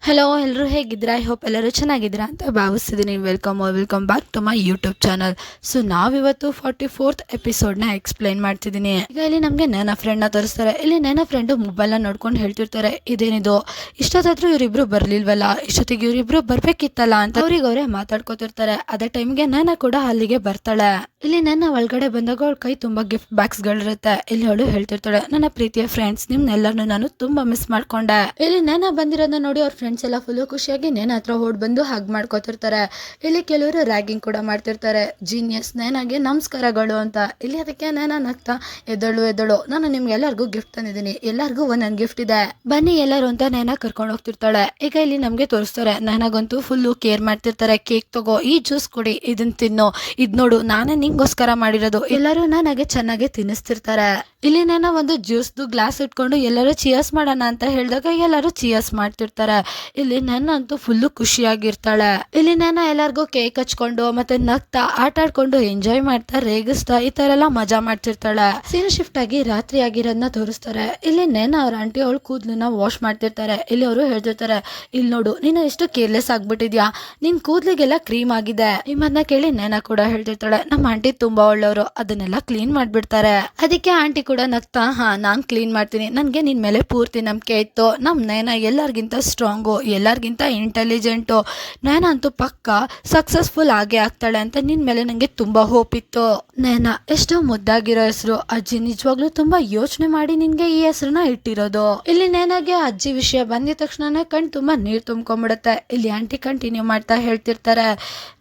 Hello ಎಲ್ಲರೂ ಹೇಗಿದ್ದೀರಾ? I hope ಎಲ್ಲರೂ ಚೆನ್ನಾಗಿದ್ದೀರಾ ಅಂತ ಭಾವಿಸ್ತಿದ್ದೀನಿ. Welcome back to my YouTube channel. So ನಾವಿವತ್ತು 44th ಎಪಿಸೋಡ್ನ ಎಕ್ಸ್ಪ್ಲೈನ್ ಮಾಡ್ತಿದ್ದೀನಿ. ಈಗ ಇಲ್ಲಿ ನಮಗೆ ನನ್ನ ಫ್ರೆಂಡ್ನ ತೋರಿಸ್ತಾರೆ. ಇಲ್ಲಿ ನನ್ನ ಫ್ರೆಂಡು ಮೊಬೈಲ್ನ ನೋಡ್ಕೊಂಡು ಹೇಳ್ತಿರ್ತಾರೆ, ಇದೇನಿದು ಇಷ್ಟೊತ್ತಾದ್ರೂ ಇವರಿಬ್ರು ಬರ್ಲಿಲ್ವಲ್ಲ, ಇಷ್ಟೊತ್ತಿಗೆ ಇವರಿಬ್ರು ಬರ್ಬೇಕಿತ್ತಲ್ಲ ಅಂತ ಅವರೇ ಮಾತಾಡ್ಕೋತಿರ್ತಾರೆ. ಅದೇ ಟೈಮ್ಗೆ ನನ್ನ ಕೂಡ ಅಲ್ಲಿಗೆ ಬರ್ತಾಳೆ. ಇಲ್ಲಿ ನನ್ನ ಒಳಗಡೆ ಬಂದಾಗ ಅವಳ ಕೈ ತುಂಬಾ ಗಿಫ್ಟ್ ಬ್ಯಾಗ್ಸ್ಗಳಿರುತ್ತೆ. ಇಲ್ಲಿ ಅವಳು ಹೇಳ್ತಿರ್ತಾಳೆ, ನನ್ನ ಪ್ರೀತಿಯ ಫ್ರೆಂಡ್ಸ್, ನಿಮ್ನೆಲ್ಲರನ್ನು ನಾನು ತುಂಬಾ ಮಿಸ್ ಮಾಡ್ಕೊಂಡೆ. ಇಲ್ಲಿ ನನ್ನ ಬಂದಿರೋದನ್ನ ನೋಡಿ ಅವ್ರ ಫ್ರೆಂಡ್ಸ್ ಎಲ್ಲ ಫುಲ್ ಖುಷಿಯಾಗಿ ನೇನ ಹತ್ರ ಓಡ್ ಬಂದು ಹಗ್ ಮಾಡ್ಕೋತಿರ್ತಾರೆ. ಇಲ್ಲಿ ಕೆಲವರು ರ್ಯಾಗಿಂಗ್ ಕೂಡ ಮಾಡ್ತಿರ್ತಾರೆ. ಜೀನಿಯಸ್, ನೇನಾಗೆ ನಮಸ್ಕಾರಗಳು ಅಂತ. ಇಲ್ಲಿ ಅದಕ್ಕೆ ನೇನ ನಗ್ತಾ, ಎದಳು ನಾನು ನಿಮ್ಗೆ ಎಲ್ಲರಿಗೂ ಗಿಫ್ಟ್ ತಂದಿದ್ದೀನಿ, ಎಲ್ಲರಿಗೂ ಒಂದೊಂದು ಗಿಫ್ಟ್ ಇದೆ, ಬನ್ನಿ ಎಲ್ಲರೂ ಅಂತ ನೇನ ಕರ್ಕೊಂಡು ಹೋಗ್ತಿರ್ತಾಳೆ. ಈಗ ಇಲ್ಲಿ ನಮ್ಗೆ ತೋರಿಸ್ತಾರೆ, ನನಗಂತೂ ಫುಲ್ಲು ಕೇರ್ ಮಾಡ್ತಿರ್ತಾರೆ. ಕೇಕ್ ತಗೋ, ಈ ಜ್ಯೂಸ್ ಕೊಡಿ, ಇದನ್ನ ತಿನ್ನು, ಇದ್ ನೋಡು ನಾನೇ ನಿಂಗೋಸ್ಕರ ಮಾಡಿರೋದು. ಎಲ್ಲರೂ ನನಗೆ ಚೆನ್ನಾಗಿ ತಿನ್ನಿಸ್ತಿರ್ತಾರೆ. ಇಲ್ಲಿ ನಾನು ಒಂದು ಜ್ಯೂಸ್ದು ಗ್ಲಾಸ್ ಇಟ್ಕೊಂಡು ಎಲ್ಲರೂ ಚಿಯರ್ಸ್ ಮಾಡೋಣ ಅಂತ ಹೇಳಿದಾಗ ಎಲ್ಲರೂ ಚಿಯರ್ಸ್ ಮಾಡ್ತಿರ್ತಾರೆ. ಇಲ್ಲಿ ನನ್ನಂತೂ ಫುಲ್ಲು ಖುಷಿಯಾಗಿರ್ತಾಳೆ. ಇಲ್ಲಿ ನಾನು ಎಲ್ಲರಿಗೂ ಕೇಕ್ ಹಚ್ಕೊಂಡು ಮತ್ತೆ ನಗ್ತಾ ಆಟ ಆಡ್ಕೊಂಡು ಎಂಜಾಯ್ ಮಾಡ್ತಾ ರೇಗಿಸ್ತಾ ಈ ತರ ಎಲ್ಲ ಮಜಾ ಮಾಡ್ತಿರ್ತಾಳೆ. ಸೀನ್ ಶಿಫ್ಟ್ ಆಗಿ ರಾತ್ರಿ ಆಗಿರೋದನ್ನ ತೋರಿಸ್ತಾರೆ. ಇಲ್ಲಿ ನೇನ ಅವ್ರ ಆಂಟಿ ಅವಳು ಕೂದಲನ್ನ ವಾಶ್ ಮಾಡ್ತಿರ್ತಾರೆ. ಇಲ್ಲಿ ಅವರು ಹೇಳ್ತಿರ್ತಾರೆ, ಇಲ್ಲಿ ನೋಡು ನೀನು ಎಷ್ಟು ಕೇರ್ಲೆಸ್ ಆಗ್ಬಿಟ್ಟಿದ್ಯಾ, ನಿನ್ ಕೂದ್ಲಿಗೆಲ್ಲ ಕ್ರೀಮ್ ಆಗಿದೆ. ನಿಮ್ಮನ್ನ ಕೇಳಿ ನೇನ ಕೂಡ ಹೇಳ್ತಿರ್ತಾಳೆ, ನಮ್ಮ ಆಂಟಿ ತುಂಬಾ ಒಳ್ಳೆಯವರು, ಅದನ್ನೆಲ್ಲ ಕ್ಲೀನ್ ಮಾಡ್ಬಿಡ್ತಾರೆ. ಅದಕ್ಕೆ ಆಂಟಿ ಕೂಡ ನಗ್ತಾ, ಹಾ ನಾನ್ ಕ್ಲೀನ್ ಮಾಡ್ತೀನಿ, ನನ್ಗೆ ನಿನ್ ಮೇಲೆ ಪೂರ್ತಿ ನಂಬಿಕೆ ಇತ್ತು. ನಮ್ ನೇನ ಎಲ್ಲರಿಗಿಂತ ಸ್ಟ್ರಾಂಗು, ಎಲ್ಲರಿಗಿಂತ ಇಂಟೆಲಿಜೆಂಟು, ನೇನಂತೂ ಪಕ್ಕ ಸಕ್ಸಸ್ಫುಲ್ ಆಗೇ ಆಗ್ತಾಳೆ ಅಂತ ನಿನ್ ಮೇಲೆ ನಂಗೆ ತುಂಬಾ ಹೋಪ್ ಇತ್ತು. ನೇನ ಎಷ್ಟು ಮುದ್ದಾಗಿರೋ ಹೆಸರು, ಅಜ್ಜಿ ನಿಜವಾಗ್ಲೂ ತುಂಬಾ ಯೋಚನೆ ಮಾಡಿ ನಿನ್ಗೆ ಈ ಹೆಸರನ್ನ ಇಟ್ಟಿರೋದು. ಇಲ್ಲಿ ನೇನಾಗೆ ಅಜ್ಜಿ ವಿಷಯ ಬಂದಿದ ತಕ್ಷಣ ಕಣ್ ತುಂಬಾ ನೀರ್ ತುಂಬ್ಕೊಂಡ್ಬಿಡುತ್ತೆ. ಇಲ್ಲಿ ಆಂಟಿ ಕಂಟಿನ್ಯೂ ಮಾಡ್ತಾ ಹೇಳ್ತಿರ್ತಾರೆ,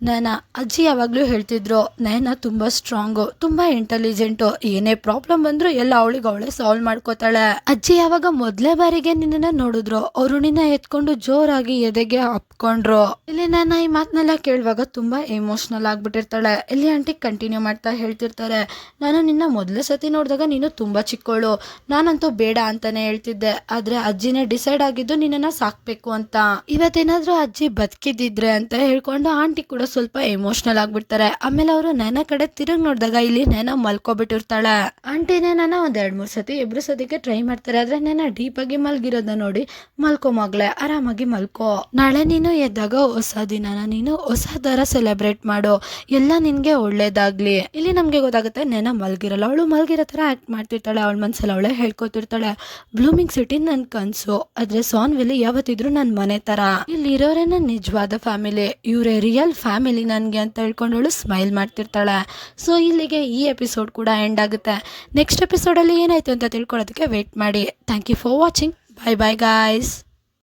ನೇನ ಅಜ್ಜಿ ಯಾವಾಗ್ಲೂ ಹೇಳ್ತಿದ್ರು, ನೇನ ತುಂಬಾ ಸ್ಟ್ರಾಂಗು, ತುಂಬಾ ಇಂಟೆಲಿಜೆಂಟು, ಏನೇ ಪ್ರಾಬ್ಲಮ್ ಬಂದ್ರು ಎಲ್ಲ ಅವಳಿಗೆ ಅವಳೇ ಸಾಲ್ವ್ ಮಾಡ್ಕೋತಾಳೆ. ಅಜ್ಜಿ ಯಾವಾಗ ಮೊದ್ಲೇ ಬಾರಿಗೆ ನಿನ್ನ ನೋಡಿದ್ರು ಅವರು ನಿನ್ನ ಎತ್ಕೊಂಡು ಜೋರಾಗಿ ಎದೆಗೆ ಅಪ್ಕೊಂಡ್ರು. ಇಲ್ಲಿ ನಾನು ಈ ಮಾತನೆಲ್ಲ ಕೇಳುವಾಗ ತುಂಬಾ ಎಮೋಷನಲ್ ಆಗ್ಬಿಟ್ಟಿರ್ತಾಳೆ. ಇಲ್ಲಿ ಆಂಟಿ ಕಂಟಿನ್ಯೂ ಮಾಡ್ತಾ ಹೇಳ್ತಿರ್ತಾರೆ, ನಾನು ನಿನ್ನ ಮೊದಲೇ ಸತಿ ನೋಡಿದಾಗ ನೀನು ತುಂಬಾ ಚಿಕ್ಕವಳು, ನಾನಂತೂ ಬೇಡ ಅಂತಾನೆ ಹೇಳ್ತಿದ್ದೆ, ಆದ್ರೆ ಅಜ್ಜಿನೇ ಡಿಸೈಡ್ ಆಗಿದ್ದು ನಿನ್ನನ್ನ ಸಾಕ್ಬೇಕು ಅಂತ. ಇವತ್ತೇನಾದ್ರೂ ಅಜ್ಜಿ ಬದುಕಿದ್ರೆ ಅಂತ ಹೇಳ್ಕೊಂಡು ಆಂಟಿ ಕೂಡ ಸ್ವಲ್ಪ ಎಮೋಷನಲ್ ಆಗ್ಬಿಡ್ತಾರೆ. ಆಮೇಲೆ ಅವರು ನೇನ ಕಡೆ ತಿರುಗಿ ನೋಡಿದಾಗ ಇಲ್ಲಿ ನೇನ ಮಲ್ಕೊಬಿಟ್ಟಿರ್ತಾಳೆ. ಆಂಟಿನೇ ನನ್ನ ಒಂದ್ 2-3 ಸತಿ ಇಬ್ರು ಸತಿಗೆ ಟ್ರೈ ಮಾಡ್ತಾರೆ. ಆದ್ರೆ ನೇನ ಡೀಪ್ ಆಗಿ ಮಲ್ಗಿರೋದನ್ನ ನೋಡಿ, ಮಲ್ಕೋ ಮಗ್ಳೆ, ಆರಾಮಾಗಿ ಮಲ್ಕೋ, ನಾಳೆ ನೀನು ಎದ್ದಾಗ ಹೊಸ ದಿನನ ನೀನು ಹೊಸ ತರ ಸೆಲೆಬ್ರೇಟ್ ಮಾಡು, ಎಲ್ಲ ನಿನ್ಗೆ ಒಳ್ಳೇದಾಗ್ಲಿ. ಇಲ್ಲಿ ನಮ್ಗೆ ಗೊತ್ತಾಗುತ್ತೆ ನೇನ ಮಲ್ಗಿರಲ್ಲ, ಅವಳು ಮಲ್ಗಿರೋ ತರ ಆಕ್ಟ್ ಮಾಡ್ತಿರ್ತಾಳೆ. ಅವಳ ಮನ್ಸಲ್ಲಿ ಅವಳೆ ಹೇಳ್ಕೊತಿರ್ತಾಳೆ, ಬ್ಲೂಮಿಂಗ್ ಸಿಟಿ ನನ್ ಕನ್ಸು, ಆದ್ರೆ ಸಾನ್ ವ್ಯಾಲಿ ಯಾವತ್ತಿದ್ರು ನನ್ ಮನೆ ತರ, ಇಲ್ಲಿರೋರೇ ನನ್ ನಿಜವಾದ ಫ್ಯಾಮಿಲಿ, ಇವರೇ ರಿಯಲ್ ಫ್ಯಾಮಿಲಿ ನನ್ಗೆ ಅಂತ ಹೇಳ್ಕೊಂಡು ಅವಳು ಸ್ಮೈಲ್ ಮಾಡ್ತಿರ್ತಾಳೆ. ಸೊ ಇಲ್ಲಿಗೆ ಈ ಎಪಿಸೋಡ್ ಕೂಡ ಎಂಡ್ ಆಗುತ್ತೆ. ನೆಕ್ಸ್ಟ್ ಎಪಿಸೋಡಲ್ಲಿ ಏನಾಯ್ತು ಅಂತ ತಿಳ್ಕೊಳ್ಳೋದಕ್ಕೆ ವೇಟ್ ಮಾಡಿ. Thank you for watching. Bye bye guys.